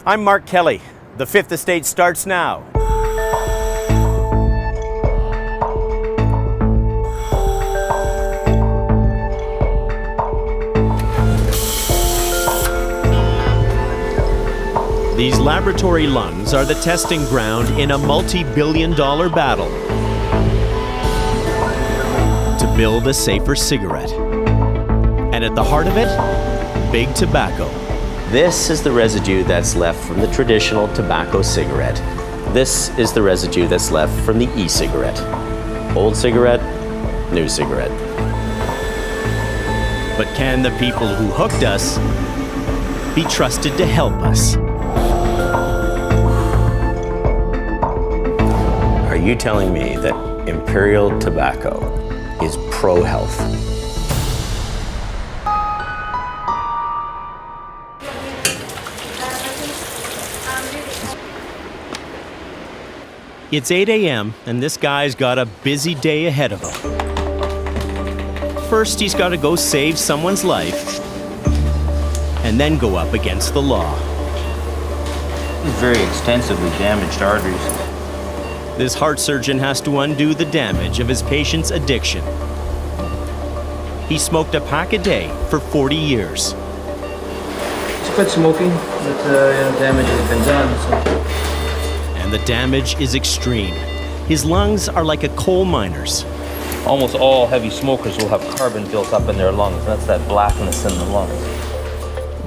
I'm Mark Kelly. The Fifth Estate starts now. These laboratory lungs are the testing ground in a multi-billion-dollar battle to build a safer cigarette. And at the heart of it, big tobacco. This is the residue that's left from the traditional tobacco cigarette. This is the residue that's left from the e-cigarette. Old cigarette, new cigarette. But can the people who hooked us be trusted to help us? Are you telling me that Imperial Tobacco is pro-health? It's 8 a.m. and this guy's got a busy day ahead of him. First, he's got to go save someone's life and then go up against the law. He's very extensively damaged arteries. This heart surgeon has to undo the damage of his patient's addiction. He smoked a pack a day for 40 years. It's quit smoking, but damage has been done. So. And the damage is extreme. His lungs are like a coal miner's. Almost all heavy smokers will have carbon built up in their lungs. That's that blackness in the lungs.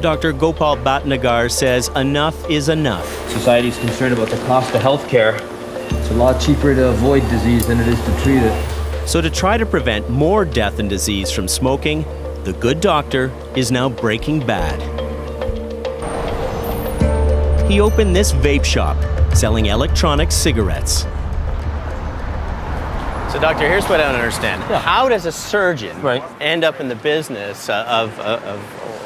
Dr. Gopal Bhatnagar says enough is enough. Society's concerned about the cost of health care. It's a lot cheaper to avoid disease than it is to treat it. So to try to prevent more death and disease from smoking, the good doctor is now breaking bad. He opened this vape shop, selling electronic cigarettes. So doctor, here's what I don't understand. Yeah. How does a surgeon Right. end up in the business of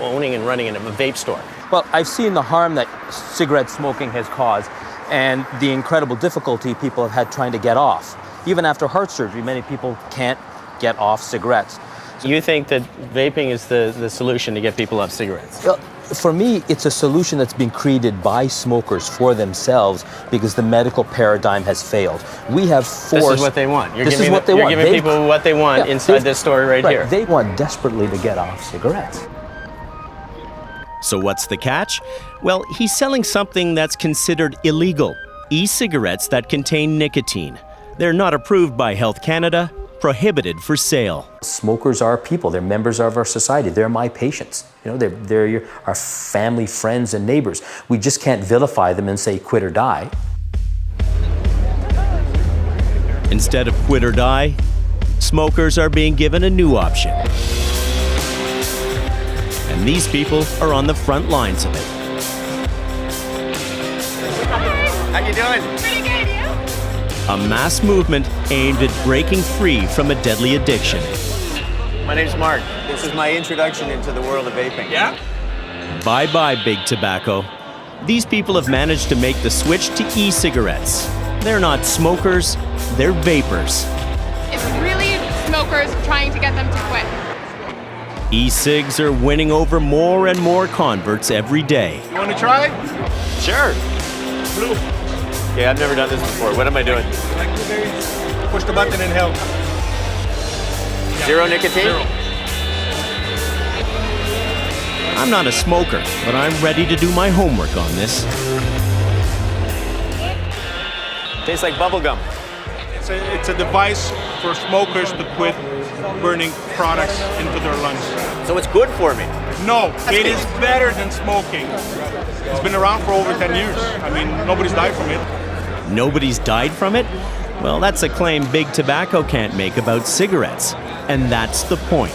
owning and running a vape store? Well, I've seen the harm that cigarette smoking has caused and the incredible difficulty people have had trying to get off. Even after heart surgery, many people can't get off cigarettes. You think that vaping is the solution to get people off cigarettes? Well, for me, it's a solution that's been created by smokers for themselves because the medical paradigm has failed. We have forced... This is what they want. You're giving people what they want inside this story right here. They want desperately to get off cigarettes. So what's the catch? Well, he's selling something that's considered illegal. E-cigarettes that contain nicotine. They're not approved by Health Canada, prohibited for sale. Smokers are people. They're members of our society. They're my patients. You know, they're our family, friends, and neighbors. We just can't vilify them and say quit or die. Instead of quit or die, smokers are being given a new option. And these people are on the front lines of it. How you doing? Pretty good, you? A mass movement aimed at breaking free from a deadly addiction. My name's Mark. This is my introduction into the world of vaping. Yeah? Bye-bye, big tobacco. These people have managed to make the switch to e-cigarettes. They're not smokers, they're vapors. It's really smokers trying to get them to quit. E-cigs are winning over more and more converts every day. You want to try? Sure. Blue. Okay, I've never done this before. What am I doing? Like blueberries. Push the button and help. Zero nicotine? Zero. I'm not a smoker, but I'm ready to do my homework on this. Tastes like bubble gum. It's a device for smokers to quit burning products into their lungs. So it's good for me. No, it is better than smoking. It's been around for over 10 years. I mean, nobody's died from it. Nobody's died from it? Well, that's a claim big tobacco can't make about cigarettes. And that's the point.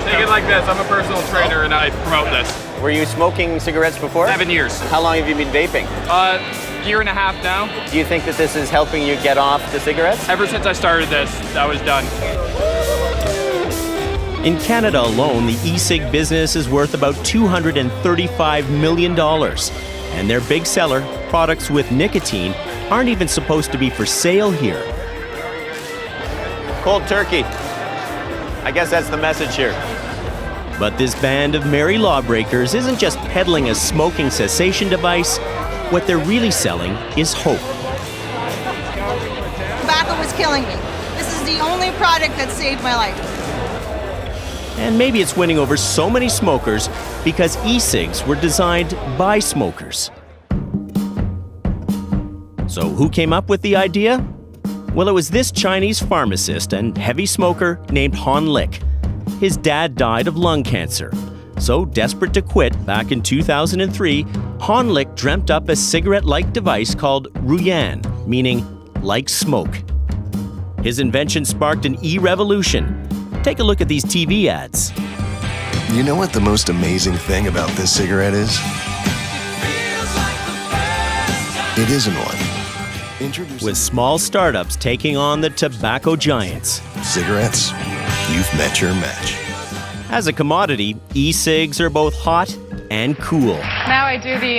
Take it like this. I'm a personal trainer and I promote this. Were you smoking cigarettes before? 7 years. How long have you been vaping? Year and a half now. Do you think that this is helping you get off the cigarettes? Ever since I started this, that was done. In Canada alone, the e-cig business is worth about $235 million. And their big seller, products with nicotine, aren't even supposed to be for sale here. Cold turkey. I guess that's the message here. But this band of merry lawbreakers isn't just peddling a smoking cessation device. What they're really selling is hope. Tobacco was killing me. This is the only product that saved my life. And maybe it's winning over so many smokers because e-cigs were designed by smokers. So who came up with the idea? Well, it was this Chinese pharmacist and heavy smoker named Han Lik. His dad died of lung cancer. So, desperate to quit back in 2003, Han Lik dreamt up a cigarette-like device called Ruyan, meaning like smoke. His invention sparked an e-revolution. Take a look at these TV ads. You know what the most amazing thing about this cigarette is? It isn't one. With small startups taking on the tobacco giants. Cigarettes, you've met your match. As a commodity, e-cigs are both hot and cool. Now I do the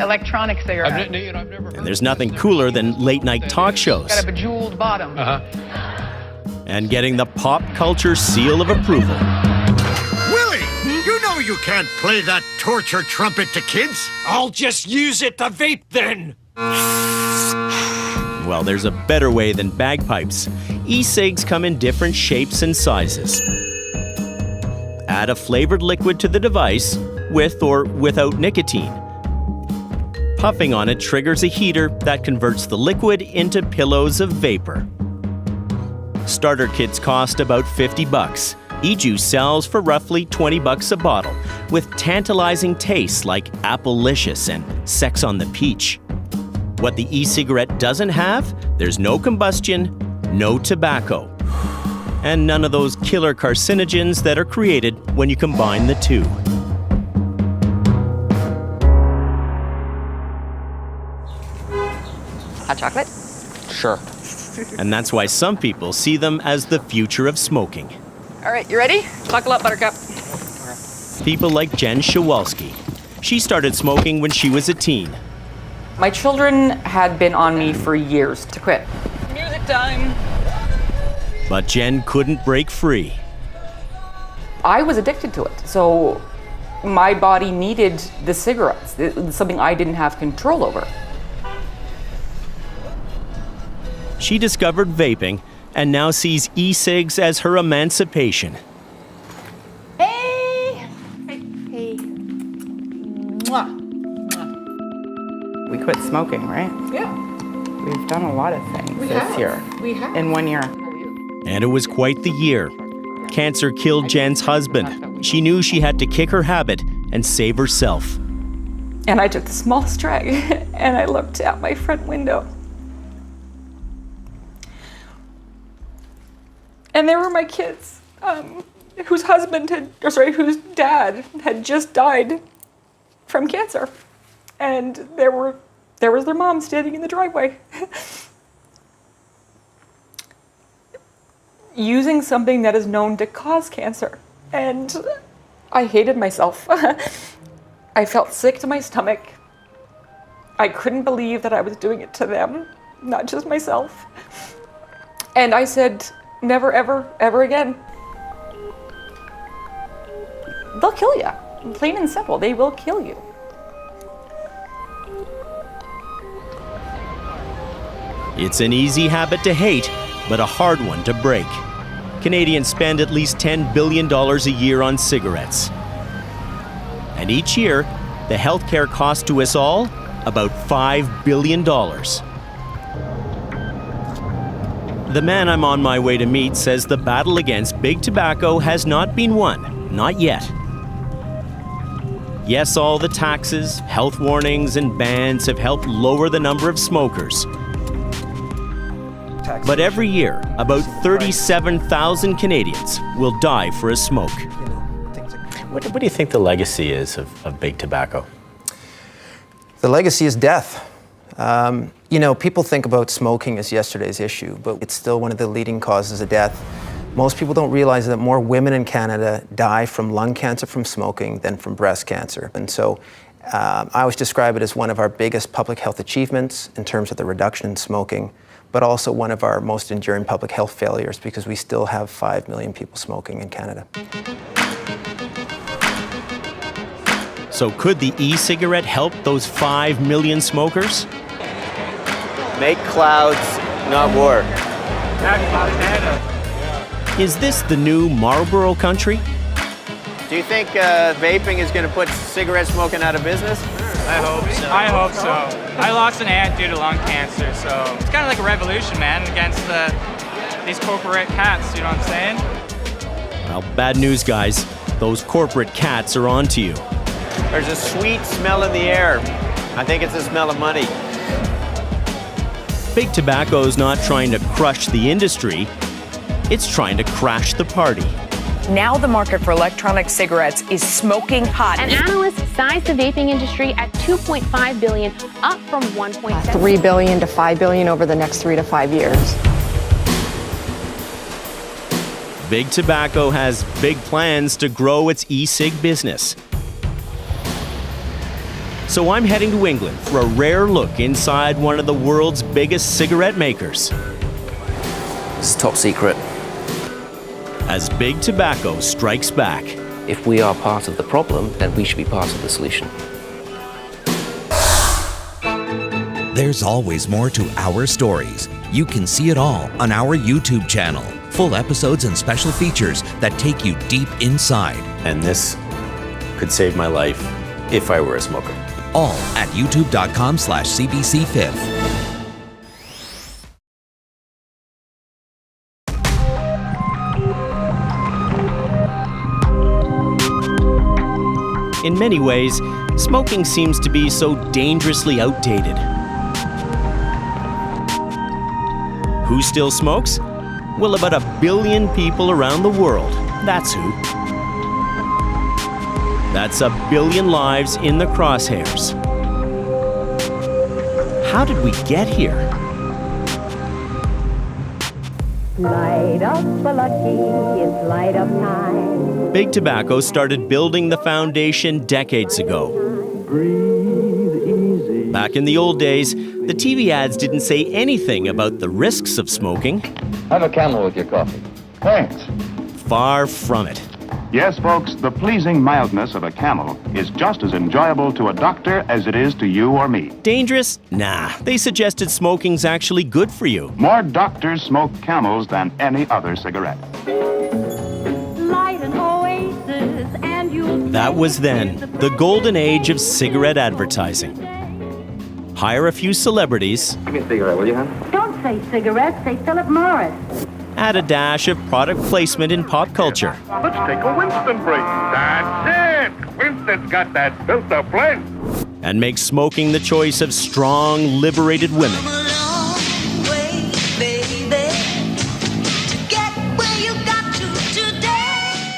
electronic cigarette. And there's nothing cooler than late-night talk shows. Got a bejeweled bottom. And getting the pop culture seal of approval. Willie, you know you can't play that torture trumpet to kids. I'll just use it to vape then. Well, there's a better way than bagpipes. E-cigs come in different shapes and sizes. Add a flavored liquid to the device, with or without nicotine. Puffing on it triggers a heater that converts the liquid into pillows of vapor. Starter kits cost about $50. E-juice sells for roughly $20 a bottle, with tantalizing tastes like Applelicious and Sex on the Peach. What the e-cigarette doesn't have, there's no combustion, no tobacco, and none of those killer carcinogens that are created when you combine the two. Hot chocolate? Sure. And that's why some people see them as the future of smoking. All right, you ready? Buckle up, Buttercup. People like Jen Shawalski. She started smoking when she was a teen. My children had been on me for years to quit. Music time. But Jen couldn't break free. I was addicted to it, so my body needed the cigarettes, something I didn't have control over. She discovered vaping and now sees e-cigs as her emancipation. Hey! Hey. Mwah. We quit smoking, right? Yeah. We've done a lot of things this year. We have. In 1 year. And it was quite the year. Cancer killed Jen's husband. She knew she had to kick her habit and save herself. And I took the smallest drag and I looked out my front window. And there were my kids, whose whose dad had just died from cancer. And there was their mom standing in the driveway. Using something that is known to cause cancer. And I hated myself. I felt sick to my stomach. I couldn't believe that I was doing it to them, not just myself. And I said, never, ever, ever again. They'll kill you. Plain and simple, they will kill you. It's an easy habit to hate, but a hard one to break. Canadians spend at least $10 billion a year on cigarettes. And each year, the healthcare cost to us all about $5 billion. The man I'm on my way to meet says the battle against big tobacco has not been won, not yet. Yes, all the taxes, health warnings, and bans have helped lower the number of smokers. But every year, about 37,000 Canadians will die for a smoke. What do you think the legacy is of big tobacco? The legacy is death. People think about smoking as yesterday's issue, but it's still one of the leading causes of death. Most people don't realize that more women in Canada die from lung cancer from smoking than from breast cancer. And so I always describe it as one of our biggest public health achievements in terms of the reduction in smoking, but also one of our most enduring public health failures because we still have 5 million people smoking in Canada. So could the e-cigarette help those 5 million smokers? Make clouds, not war. Is this the new Marlboro country? Do you think vaping is going to put cigarette smoking out of business? I hope so. I hope so. I lost an aunt due to lung cancer, so it's kind of like a revolution, man, against these corporate cats, you know what I'm saying? Well, bad news, guys. Those corporate cats are onto you. There's a sweet smell in the air. I think it's the smell of money. Big Tobacco's not trying to crush the industry. It's trying to crash the party. Now the market for electronic cigarettes is smoking hot. An analyst sized the vaping industry at $2.5 billion, up from $1.7 $3 billion to $5 billion over the next 3 to 5 years. Big Tobacco has big plans to grow its e-cig business. So I'm heading to England for a rare look inside one of the world's biggest cigarette makers. It's top secret. As Big Tobacco strikes back. If we are part of the problem, then we should be part of the solution. There's always more to our stories. You can see it all on our YouTube channel. Full episodes and special features that take you deep inside. And this could save my life if I were a smoker. All at youtube.com/CBC5th. In many ways, smoking seems to be so dangerously outdated. Who still smokes? Well, about 1 billion people around the world. That's who. That's 1 billion lives in the crosshairs. How did we get here? Light up the lucky, it's light up time. Big Tobacco started building the foundation decades ago. Back in the old days, the TV ads didn't say anything about the risks of smoking. Have a Camel with your coffee. Thanks. Far from it. Yes, folks, the pleasing mildness of a Camel is just as enjoyable to a doctor as it is to you or me. Dangerous? Nah, they suggested smoking's actually good for you. More doctors smoke Camels than any other cigarette. Light an oasis and you'll... That was then, the golden age of cigarette advertising. Hire a few celebrities. Give me a cigarette, will you, hon? Don't say cigarettes, say Philip Morris. Add a dash of product placement in pop culture. Let's take a Winston break. That's it! Winston's got that built-up blend. And make smoking the choice of strong, liberated women.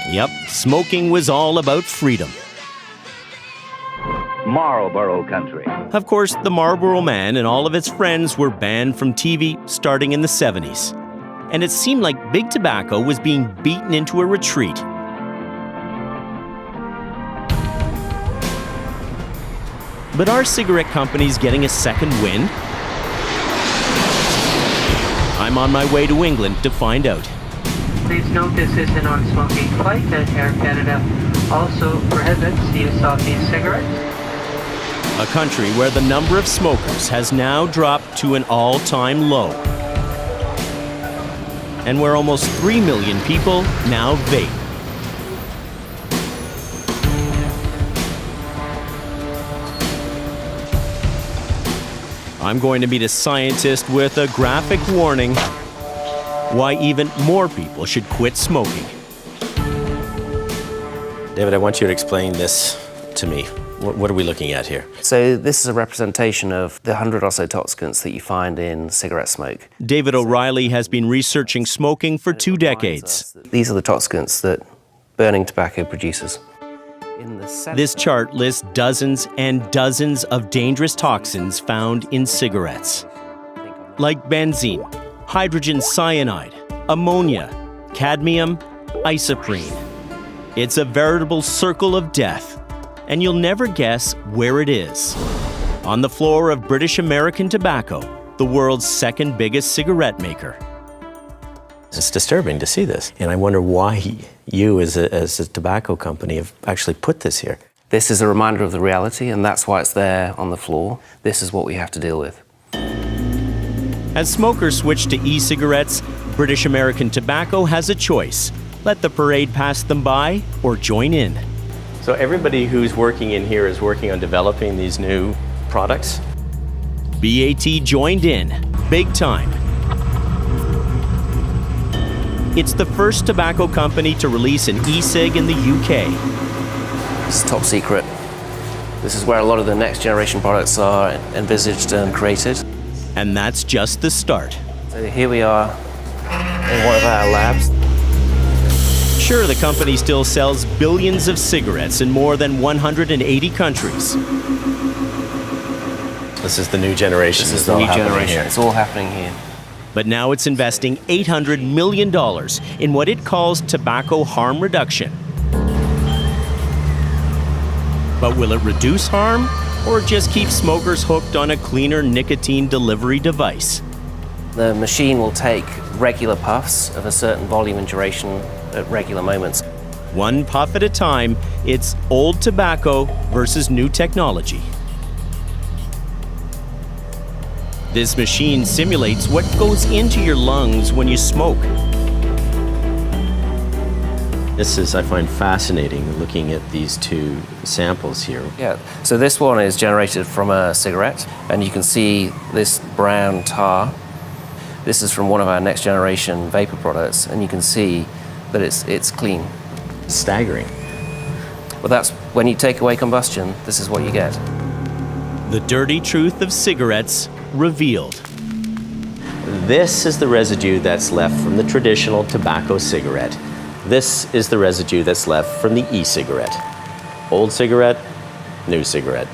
Yep, smoking was all about freedom. Marlboro country. Of course, the Marlboro Man and all of its friends were banned from TV starting in the 70s. And it seemed like Big Tobacco was being beaten into a retreat. But are cigarette companies getting a second wind? I'm on my way to England to find out. Please note this is a non-smoking flight and Air Canada also prohibits the use of these cigarettes. A country where the number of smokers has now dropped to an all-time low. And where almost 3 million people now vape. I'm going to meet a scientist with a graphic warning why even more people should quit smoking. David, I want you to explain this to me. What are we looking at here? So this is a representation of the 100 or so toxicants that you find in cigarette smoke. David O'Reilly has been researching smoking for 2 decades. These are the toxicants that burning tobacco produces. This chart lists dozens and dozens of dangerous toxins found in cigarettes. Like benzene, hydrogen cyanide, ammonia, cadmium, isoprene. It's a veritable circle of death. And you'll never guess where it is. On the floor of British American Tobacco, the world's second biggest cigarette maker. It's disturbing to see this. And I wonder why you, as a tobacco company, have actually put this here. This is a reminder of the reality, and that's why it's there on the floor. This is what we have to deal with. As smokers switch to e-cigarettes, British American Tobacco has a choice. Let the parade pass them by or join in. So everybody who's working in here is working on developing these new products? BAT joined in, big time. It's the first tobacco company to release an e-cig in the UK. It's top secret. This is where a lot of the next generation products are envisaged and created. And that's just the start. So here we are in one of our labs. Sure, the company still sells billions of cigarettes in more than 180 countries. This is the new generation. This is the new generation. It's all happening here. But now it's investing $800 million in what it calls tobacco harm reduction. But will it reduce harm or just keep smokers hooked on a cleaner nicotine delivery device? The machine will take regular puffs of a certain volume and duration at regular moments. One puff at a time, it's old tobacco versus new technology. This machine simulates what goes into your lungs when you smoke. This is, I find, fascinating looking at these two samples here. Yeah, so this one is generated from a cigarette, and you can see this brown tar. This is from one of our next generation vapor products, and you can see that it's clean. Staggering. Well, that's when you take away combustion, this is what you get. The dirty truth of cigarettes revealed. This is the residue that's left from the traditional tobacco cigarette. This is the residue that's left from the e-cigarette. Old cigarette, new cigarette.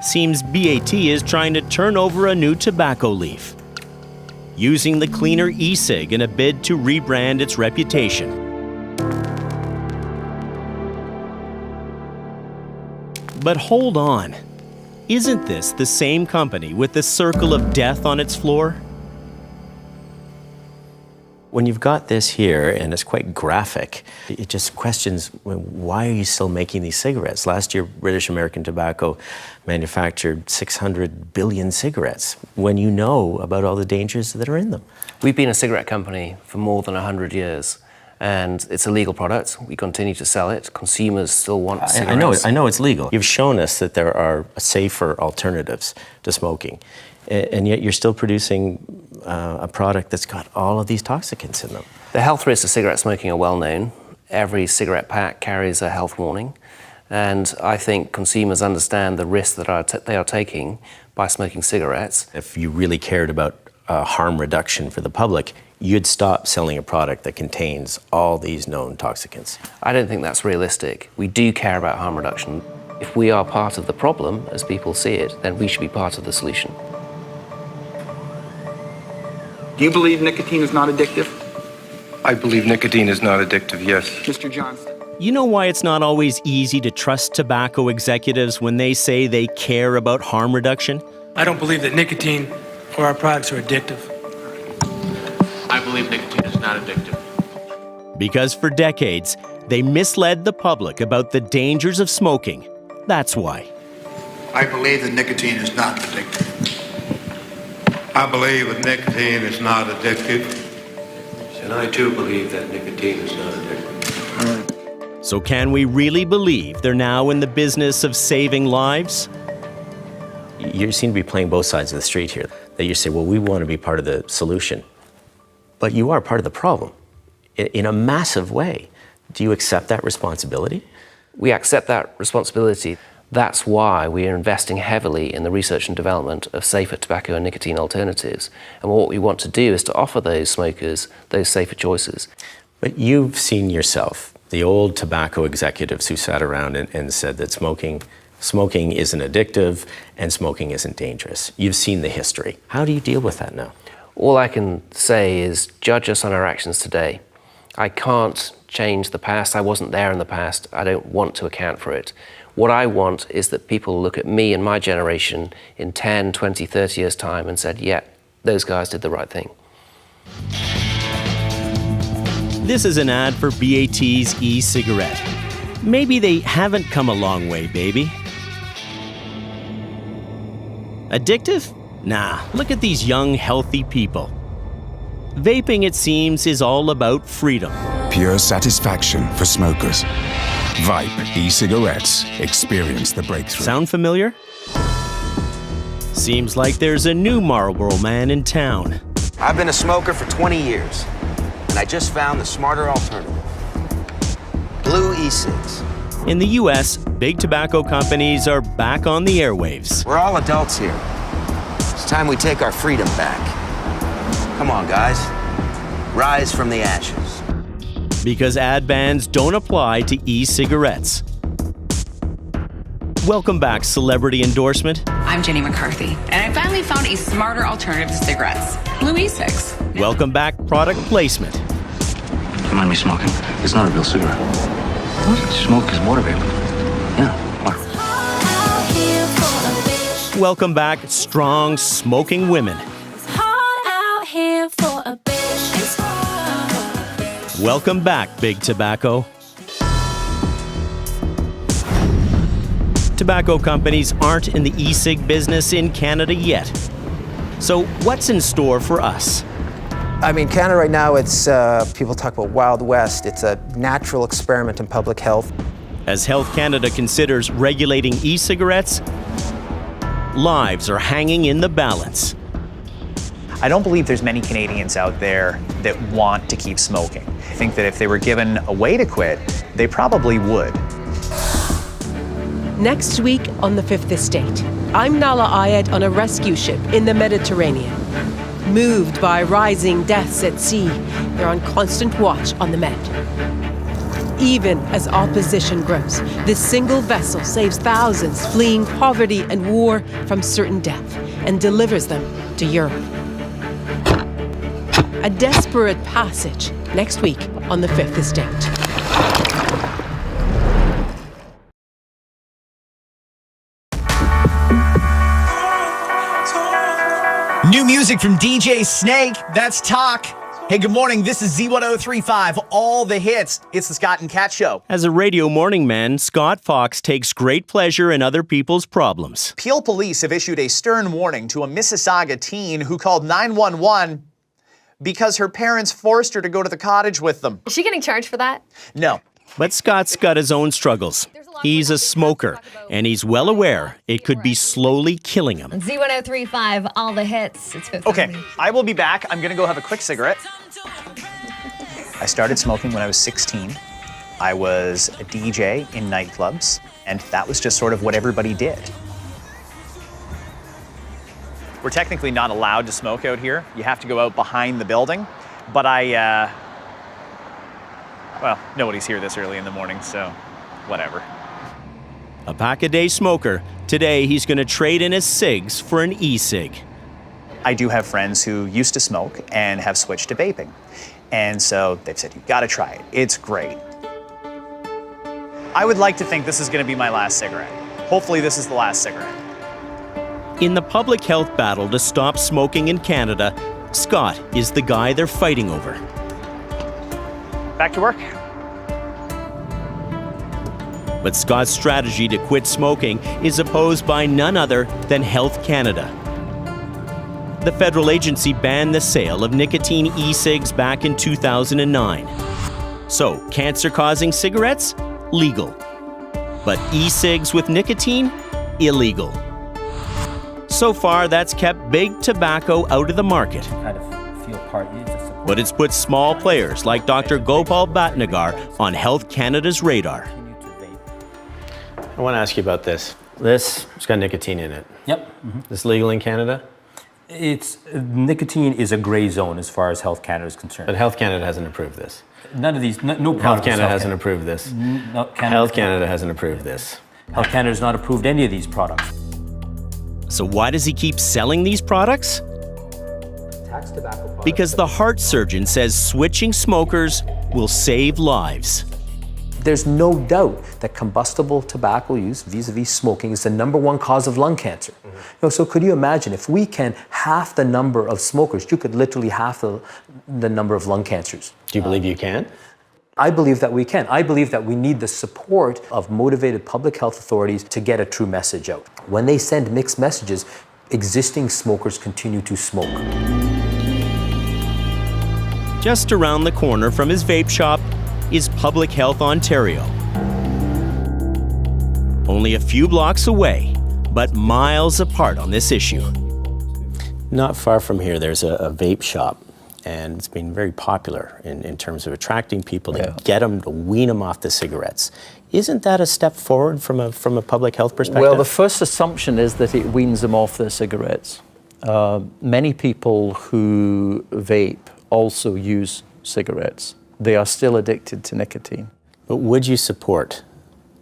Seems BAT is trying to turn over a new tobacco leaf, using the cleaner e-cig in a bid to rebrand its reputation. But hold on, isn't this the same company with the circle of death on its floor? When you've got this here, and it's quite graphic, it just questions, why are you still making these cigarettes? Last year, British American Tobacco manufactured 600 billion cigarettes, when you know about all the dangers that are in them. We've been a cigarette company for more than 100 years, and it's a legal product. We continue to sell it. Consumers still want cigarettes. I know it's legal. You've shown us that there are safer alternatives to smoking, and yet you're still producing a product that's got all of these toxicants in them. The health risks of cigarette smoking are well known. Every cigarette pack carries a health warning, and I think consumers understand the risks that they are taking by smoking cigarettes. If you really cared about harm reduction for the public, you'd stop selling a product that contains all these known toxicants. I don't think that's realistic. We do care about harm reduction. If we are part of the problem, as people see it, then we should be part of the solution. Do you believe nicotine is not addictive? I believe nicotine is not addictive, yes. Mr. Johnston? You know why it's not always easy to trust tobacco executives when they say they care about harm reduction? I don't believe that nicotine or our products are addictive. I believe nicotine is not addictive. Because for decades, they misled the public about the dangers of smoking. That's why. I believe that nicotine is not addictive. I believe that nicotine is not addictive. And I too believe that nicotine is not addictive. So can we really believe they're now in the business of saving lives? You seem to be playing both sides of the street here. That you say, well, we want to be part of the solution. But you are part of the problem in a massive way. Do you accept that responsibility? We accept that responsibility. That's why we are investing heavily in the research and development of safer tobacco and nicotine alternatives. And what we want to do is to offer those smokers those safer choices. But you've seen yourself, the old tobacco executives who sat around and said that smoking isn't addictive and smoking isn't dangerous. You've seen the history. How do you deal with that now? All I can say is judge us on our actions today. I can't change the past. I wasn't there in the past. I don't want to account for it. What I want is that people look at me and my generation in 10, 20, 30 years' time and said, yeah, those guys did the right thing. This is an ad for BAT's e-cigarette. Maybe they haven't come a long way, baby. Addictive? Nah, look at these young, healthy people. Vaping, it seems, is all about freedom. Pure satisfaction for smokers. Vape e-cigarettes. Experience the breakthrough. Sound familiar? Seems like there's a new Marlboro man in town. I've been a smoker for 20 years, and I just found the smarter alternative. Blue e-cigs. In the US, big tobacco companies are back on the airwaves. We're all adults here. It's time we take our freedom back. Come on, guys. Rise from the ashes. Because ad bans don't apply to e-cigarettes. Welcome back, celebrity endorsement. I'm Jenny McCarthy, and I finally found a smarter alternative to cigarettes. Blue e-cigs. Welcome back, product placement. Don't mind me smoking. It's not a real cigarette. Smoke is water vapor. Yeah, water. Welcome back, strong, smoking women. Welcome back, big tobacco. Tobacco companies aren't in the e-cig business in Canada yet. So what's in store for us? I mean, Canada right now, it's, people talk about Wild West. It's a natural experiment in public health. As Health Canada considers regulating e-cigarettes, lives are hanging in the balance. I don't believe there's many Canadians out there that want to keep smoking. I think that if they were given a way to quit, they probably would. Next week on The Fifth Estate, I'm Nala Ayed on a rescue ship in the Mediterranean. Moved by rising deaths at sea, they're on constant watch on the Med. Even as opposition grows, this single vessel saves thousands fleeing poverty and war from certain death and delivers them to Europe. A desperate passage next week on The Fifth Estate. New music from DJ Snake, that's Talk. Hey, good morning, this is Z1035, all the hits. It's the Scott and Cat Show. As a radio morning man, Scott Fox takes great pleasure in other people's problems. Peel police have issued a stern warning to a Mississauga teen who called 911 because her parents forced her to go to the cottage with them. Is she getting charged for that? No. But Scott's got his own struggles. He's a smoker, and he's well aware it could be slowly killing him. Z1035, all the hits. It's been Okay, I will be back. I'm gonna go have a quick cigarette. I started smoking when I was 16. I was a DJ in nightclubs, and that was just sort of what everybody did. We're technically not allowed to smoke out here. You have to go out behind the building, but well, nobody's here this early in the morning, so whatever. A pack-a-day smoker, today he's going to trade in his cigs for an e-cig. I do have friends who used to smoke and have switched to vaping. And so they've said, you've got to try it. It's great. I would like to think this is going to be my last cigarette. Hopefully this is the last cigarette. In the public health battle to stop smoking in Canada, Scott is the guy they're fighting over. Back to work. But Scott's strategy to quit smoking is opposed by none other than Health Canada. The federal agency banned the sale of nicotine e-cigs back in 2009. So, cancer-causing cigarettes? Legal. But e-cigs with nicotine? Illegal. So far, that's kept big tobacco out of the market. But it's put small players like Dr. Gopal Bhatnagar on Health Canada's radar. I want to ask you about this. This has got nicotine in it. Yep. Mm-hmm. This legal in Canada? Nicotine is a gray zone as far as Health Canada is concerned. But Health Canada hasn't approved this. None of these, no product. Health Canada hasn't approved this. Health Canada hasn't approved this. Health Canada has not approved any of these products. So why does he keep selling these products? Because the heart surgeon says switching smokers will save lives. There's no doubt that combustible tobacco use vis-a-vis smoking is the #1 cause of lung cancer. You know, so could you imagine if we can half the number of smokers, you could literally half the number of lung cancers. Do you believe you can? I believe that we can. I believe that we need the support of motivated public health authorities to get a true message out. When they send mixed messages, existing smokers continue to smoke. Just around the corner from his vape shop is Public Health Ontario. Only a few blocks away, but miles apart on this issue. Not far from here, there's a vape shop, and it's been very popular in terms of attracting people to get them, to wean them off the cigarettes. Isn't that a step forward from a public health perspective? Well, the first assumption is that it weans them off their cigarettes. Many people who vape also use cigarettes. They are still addicted to nicotine. But would you support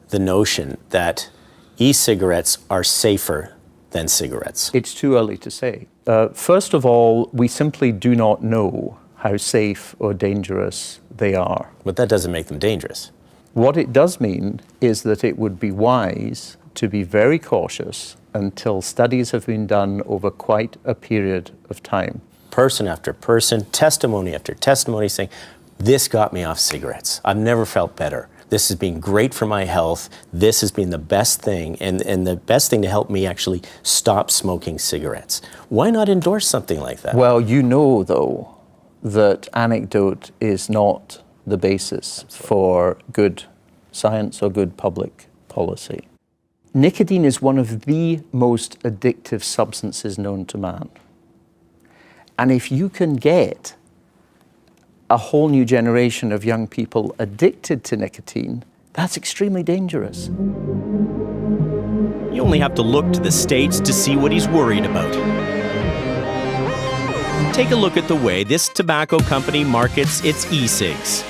the notion that e-cigarettes are safer than cigarettes? It's too early to say. First of all, we simply do not know how safe or dangerous they are. But that doesn't make them dangerous. What it does mean is that it would be wise to be very cautious until studies have been done over quite a period of time. Person after person, testimony after testimony saying, this got me off cigarettes. I've never felt better. This has been great for my health. This has been the best thing, and the best thing to help me actually stop smoking cigarettes. Why not endorse something like that? Well, you know, though, that anecdote is not the basis for good science or good public policy. Nicotine is one of the most addictive substances known to man. And if you can get a whole new generation of young people addicted to nicotine, that's extremely dangerous. You only have to look to the States to see what he's worried about. Take a look at the way this tobacco company markets its e-cigs.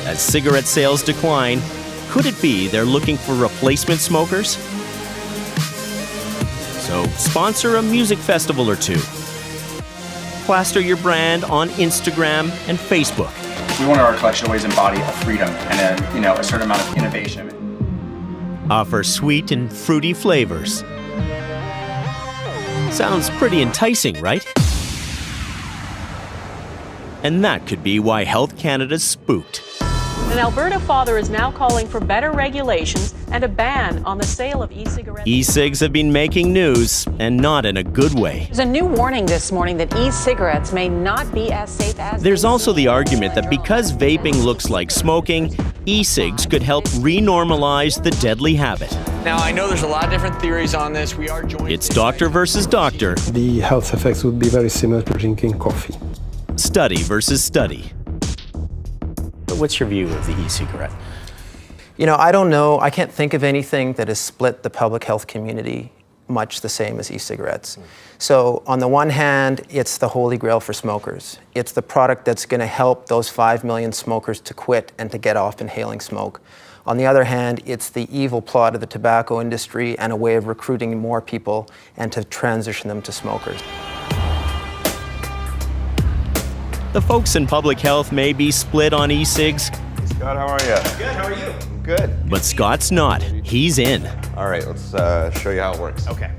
As cigarette sales decline, could it be they're looking for replacement smokers? So sponsor a music festival or two. Plaster your brand on Instagram and Facebook. We want our collection to always embody a freedom and a certain amount of innovation. Offer sweet and fruity flavors. Sounds pretty enticing, right? And that could be why Health Canada's spooked. An Alberta father is now calling for better regulations and a ban on the sale of e-cigarettes. E-cigs have been making news, and not in a good way. There's a new warning this morning that e-cigarettes may not be as safe as... There's also the argument that because vaping looks like smoking, e-cigs could help renormalize the deadly habit. Now, I know there's a lot of different theories on this. We are joined... It's doctor versus doctor. The health effects would be very similar to drinking coffee. Study versus study. What's your view of the e-cigarette? You know, I don't know. I can't think of anything that has split the public health community much the same as e-cigarettes. So on the one hand, it's the holy grail for smokers. It's the product that's going to help those 5 million smokers to quit and to get off inhaling smoke. On the other hand, it's the evil plot of the tobacco industry and a way of recruiting more people and to transition them to smokers. The folks in public health may be split on e-cigs. Scott, how are you? Good, how are you? Good. But Scott's not. He's in. All right, let's show you how it works. Okay.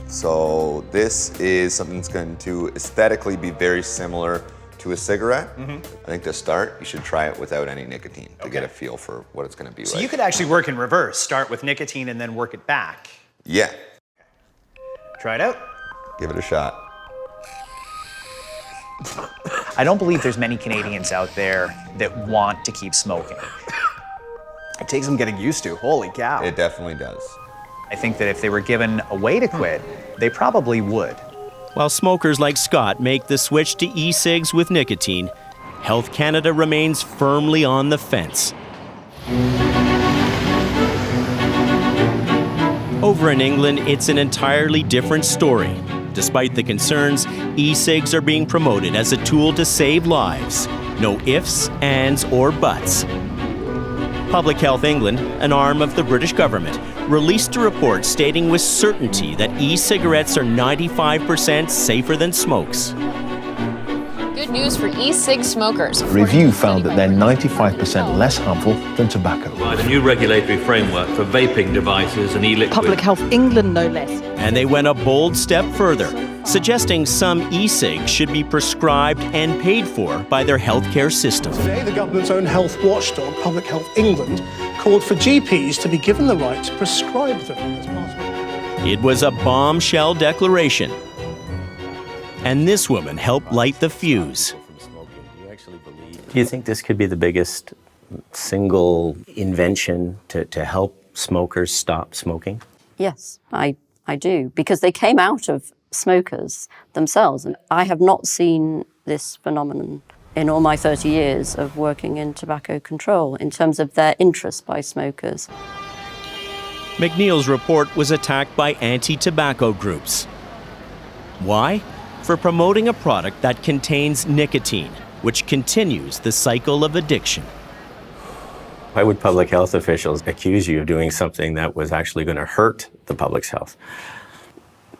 So this is something that's going to aesthetically be very similar to a cigarette. I think to start, you should try it without any nicotine to get a feel for what it's going to be like. So you could actually work in reverse. Start with nicotine and then work it back. Yeah. Try it out. Give it a shot. I don't believe there's many Canadians out there that want to keep smoking. It takes some getting used to. Holy cow. It definitely does. I think that if they were given a way to quit, they probably would. While smokers like Scott make the switch to e-cigs with nicotine, Health Canada remains firmly on the fence. Over in England, it's an entirely different story. Despite the concerns, e-cigs are being promoted as a tool to save lives. No ifs, ands, or buts. Public Health England, an arm of the British government, released a report stating with certainty that e-cigarettes are 95% safer than smokes. Good good news for e-cig smokers. A review found that they're 95% less harmful than tobacco. Provide a new regulatory framework for vaping devices and e-liquid. Public Health England, no less. And they went a bold step further, suggesting some e-cigs should be prescribed and paid for by their healthcare system. Today, the government's own health watchdog, Public Health England, called for GPs to be given the right to prescribe them as part of It was a bombshell declaration. And this woman helped light the fuse. Do you think this could be the biggest single invention to help smokers stop smoking? Yes, I do, because they came out of smokers themselves. And I have not seen this phenomenon in all my 30 years of working in tobacco control in terms of their interest by smokers. McNeil's report was attacked by anti-tobacco groups. Why? For promoting a product that contains nicotine, which continues the cycle of addiction. Why would public health officials accuse you of doing something that was actually going to hurt the public's health?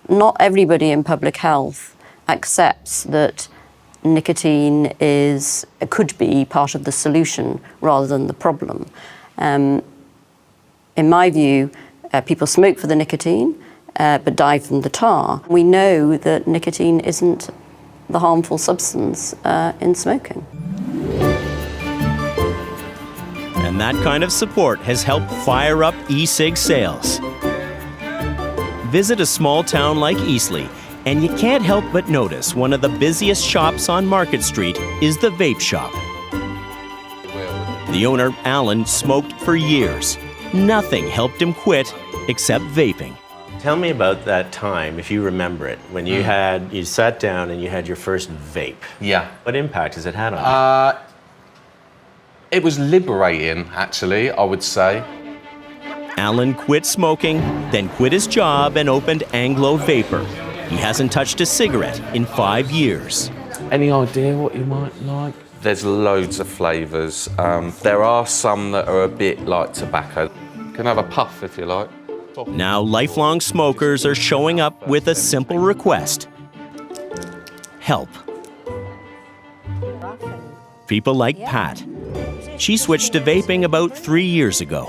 Not everybody in public health accepts that nicotine could be part of the solution rather than the problem. In my view, people smoke for the nicotine, but die from the tar. We know that nicotine isn't the harmful substance in smoking. And that kind of support has helped fire up e-cig sales. Visit a small town like Eastleigh, and you can't help but notice one of the busiest shops on Market Street is the vape shop. The owner, Alan, smoked for years. Nothing helped him quit except vaping. Tell me about that time, if you remember it, when you sat down and you had your first vape. Yeah. What impact has it had on you? It was liberating, actually, I would say. Alan quit smoking, then quit his job and opened Anglo Vapor. He hasn't touched a cigarette in 5 years. Any idea what you might like? There's loads of flavours. There are some that are a bit like tobacco. You can have a puff if you like. Now lifelong smokers are showing up with a simple request. Help. People like Pat. She switched to vaping about 3 years ago.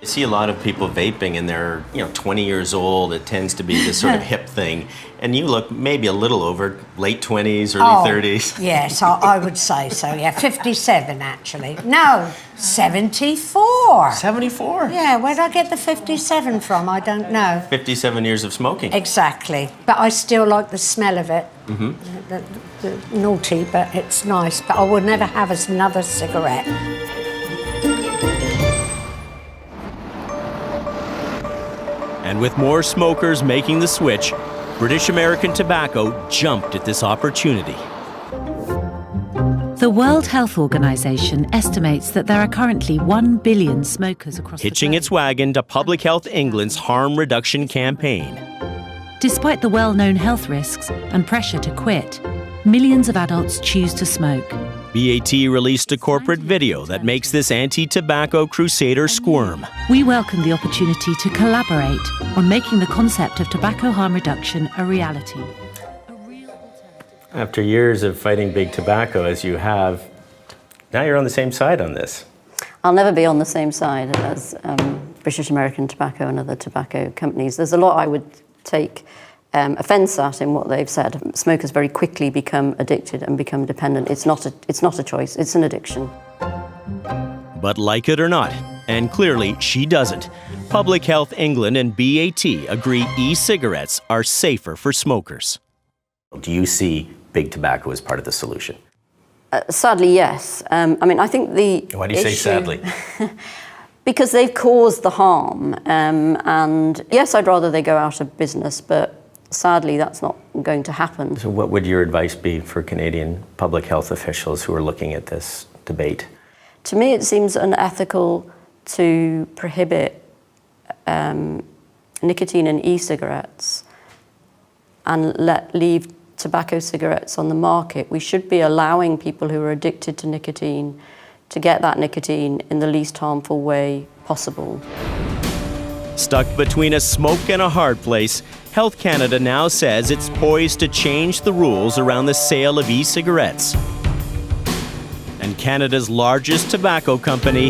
I see a lot of people vaping and they're 20 years old. It tends to be this sort of hip thing. And you look maybe a little over late 20s, early 30s. Yes, I would say so, yeah. 57, actually. No, 74. 74? Yeah, where'd I get the 57 from? I don't know. 57 years of smoking. Exactly. But I still like the smell of it. Mm-hmm. The naughty, but it's nice. But I would never have another cigarette. And with more smokers making the switch, British American Tobacco jumped at this opportunity. The World Health Organization estimates that there are currently 1 billion smokers across the globe. Hitching its wagon to Public Health England's harm reduction campaign. Despite the well-known health risks and pressure to quit, millions of adults choose to smoke. BAT released a corporate video that makes this anti-tobacco crusader squirm. We welcome the opportunity to collaborate on making the concept of tobacco harm reduction a reality. After years of fighting big tobacco, as you have, now you're on the same side on this. I'll never be on the same side as British American Tobacco and other tobacco companies. There's a lot I would take offence at in what they've said. Smokers very quickly become addicted and become dependent. It's not a choice, it's an addiction. But like it or not, and clearly she doesn't, Public Health England and BAT agree e-cigarettes are safer for smokers. Do you see big tobacco as part of the solution? Sadly, yes. I think the Why do you say sadly? Because they've caused the harm. And yes, I'd rather they go out of business, but sadly, that's not going to happen. So what would your advice be for Canadian public health officials who are looking at this debate? To me, it seems unethical to prohibit nicotine in e-cigarettes and leave tobacco cigarettes on the market. We should be allowing people who are addicted to nicotine to get that nicotine in the least harmful way possible. Stuck between a smoke and a hard place, Health Canada now says it's poised to change the rules around the sale of e-cigarettes. And Canada's largest tobacco company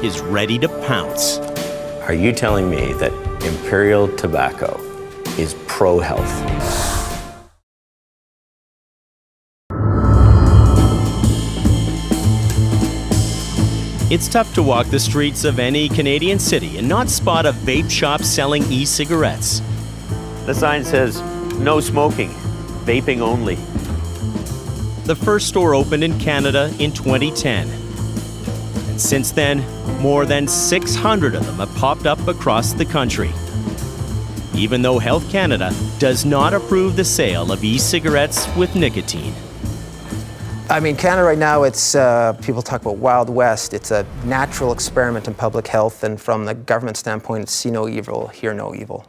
is ready to pounce. Are you telling me that Imperial Tobacco is pro-health? It's tough to walk the streets of any Canadian city and not spot a vape shop selling e-cigarettes. The sign says, no smoking, vaping only. The first store opened in Canada in 2010. And since then, more than 600 of them have popped up across the country. Even though Health Canada does not approve the sale of e-cigarettes with nicotine. I mean, Canada right now, it's, people talk about Wild West. It's a natural experiment in public health, and from the government standpoint, it's see no evil, hear no evil.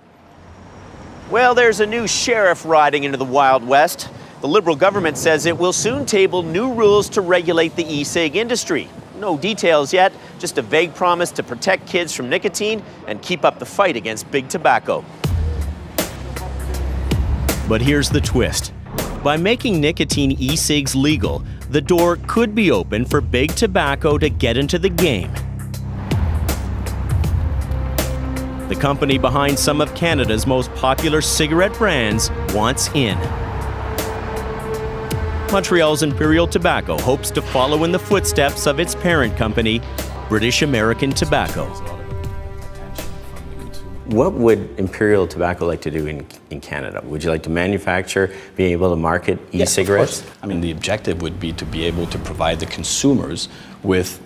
Well, there's a new sheriff riding into the Wild West. The Liberal government says it will soon table new rules to regulate the e-cig industry. No details yet, just a vague promise to protect kids from nicotine and keep up the fight against big tobacco. But here's the twist. By making nicotine e-cigs legal, the door could be open for big tobacco to get into the game. The company behind some of Canada's most popular cigarette brands wants in. Montreal's Imperial Tobacco hopes to follow in the footsteps of its parent company, British American Tobacco. What would Imperial Tobacco like to do in Canada? Would you like to manufacture, be able to market e-cigarettes? I mean, the objective would be to be able to provide the consumers with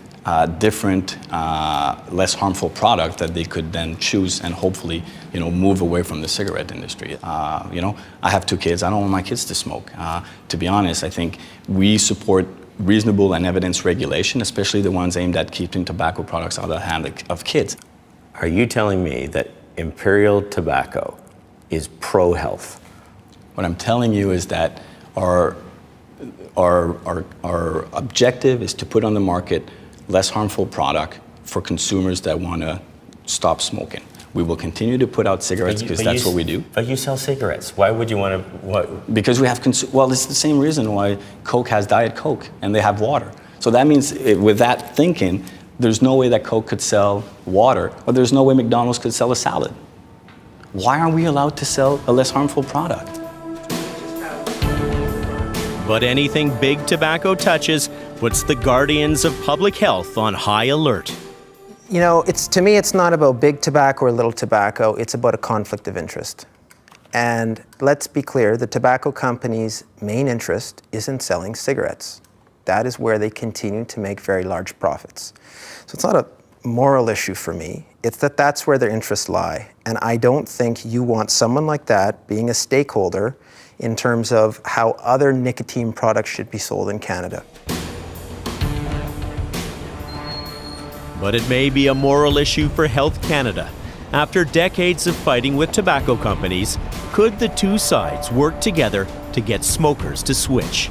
different, less harmful product that they could then choose and hopefully, move away from the cigarette industry. I have 2 kids. I don't want my kids to smoke. To be honest, I think we support reasonable and evidence regulation, especially the ones aimed at keeping tobacco products out of the hand of kids. Are you telling me that Imperial Tobacco is pro-health? What I'm telling you is that our objective is to put on the market less harmful product for consumers that want to stop smoking. We will continue to put out cigarettes because that's what we do. But you sell cigarettes. Why would you want to? Because we have, well, it's the same reason why Coke has Diet Coke and they have water. So that means with that thinking, there's no way that Coke could sell water, or there's no way McDonald's could sell a salad. Why aren't we allowed to sell a less harmful product? But anything big tobacco touches puts the guardians of public health on high alert. To me, it's not about big tobacco or little tobacco. It's about a conflict of interest. And let's be clear, the tobacco company's main interest is in selling cigarettes. That is where they continue to make very large profits. So it's not a moral issue for me. It's that that's where their interests lie. And I don't think you want someone like that being a stakeholder in terms of how other nicotine products should be sold in Canada. But it may be a moral issue for Health Canada. After decades of fighting with tobacco companies, could the two sides work together to get smokers to switch?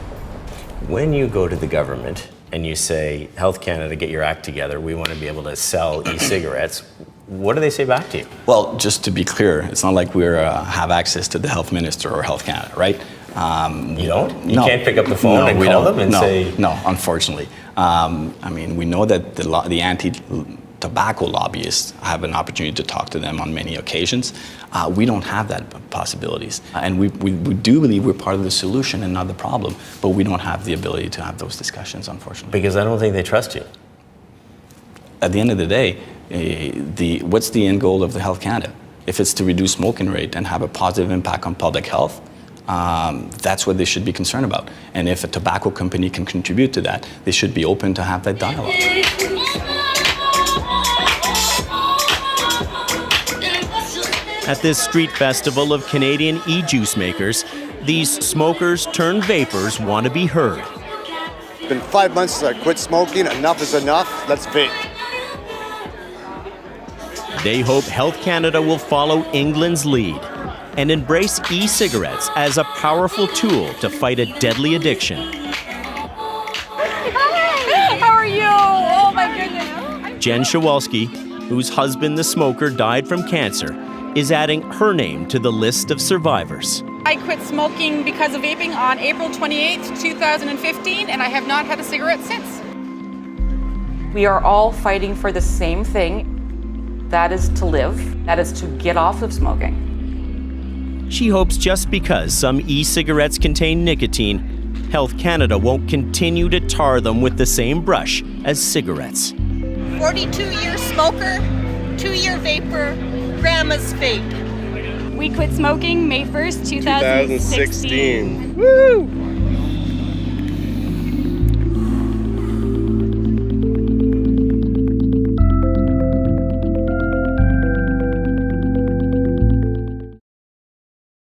When you go to the government and you say, Health Canada, get your act together, we want to be able to sell e-cigarettes, what do they say back to you? Well, just to be clear, it's not like we have access to the health minister or Health Canada, right? You don't? You can't pick up the phone and call them and say... No, unfortunately. We know that the anti-tobacco lobbyists have an opportunity to talk to them on many occasions. We don't have that possibilities. And we do believe we're part of the solution and not the problem, but we don't have the ability to have those discussions, unfortunately. Because I don't think they trust you. At the end of the day, what's the end goal of the Health Canada? If it's to reduce smoking rate and have a positive impact on public health, that's what they should be concerned about. And if a tobacco company can contribute to that, they should be open to have that dialogue. At this street festival of Canadian e-juice makers, these smokers turned vapors want to be heard. It's been 5 months since I quit smoking. Enough is enough. Let's vape. They hope Health Canada will follow England's lead and embrace e-cigarettes as a powerful tool to fight a deadly addiction. Hi, how are you? Oh my goodness. Jen Shawalski, whose husband, the smoker, died from cancer, is adding her name to the list of survivors. I quit smoking because of vaping on April 28, 2015, and I have not had a cigarette since. We are all fighting for the same thing. That is to live. That is to get off of smoking. She hopes just because some e-cigarettes contain nicotine, Health Canada won't continue to tar them with the same brush as cigarettes. 42-year smoker, 2-year vapor, grandma's vape. We quit smoking May 1st, 2016. Woo!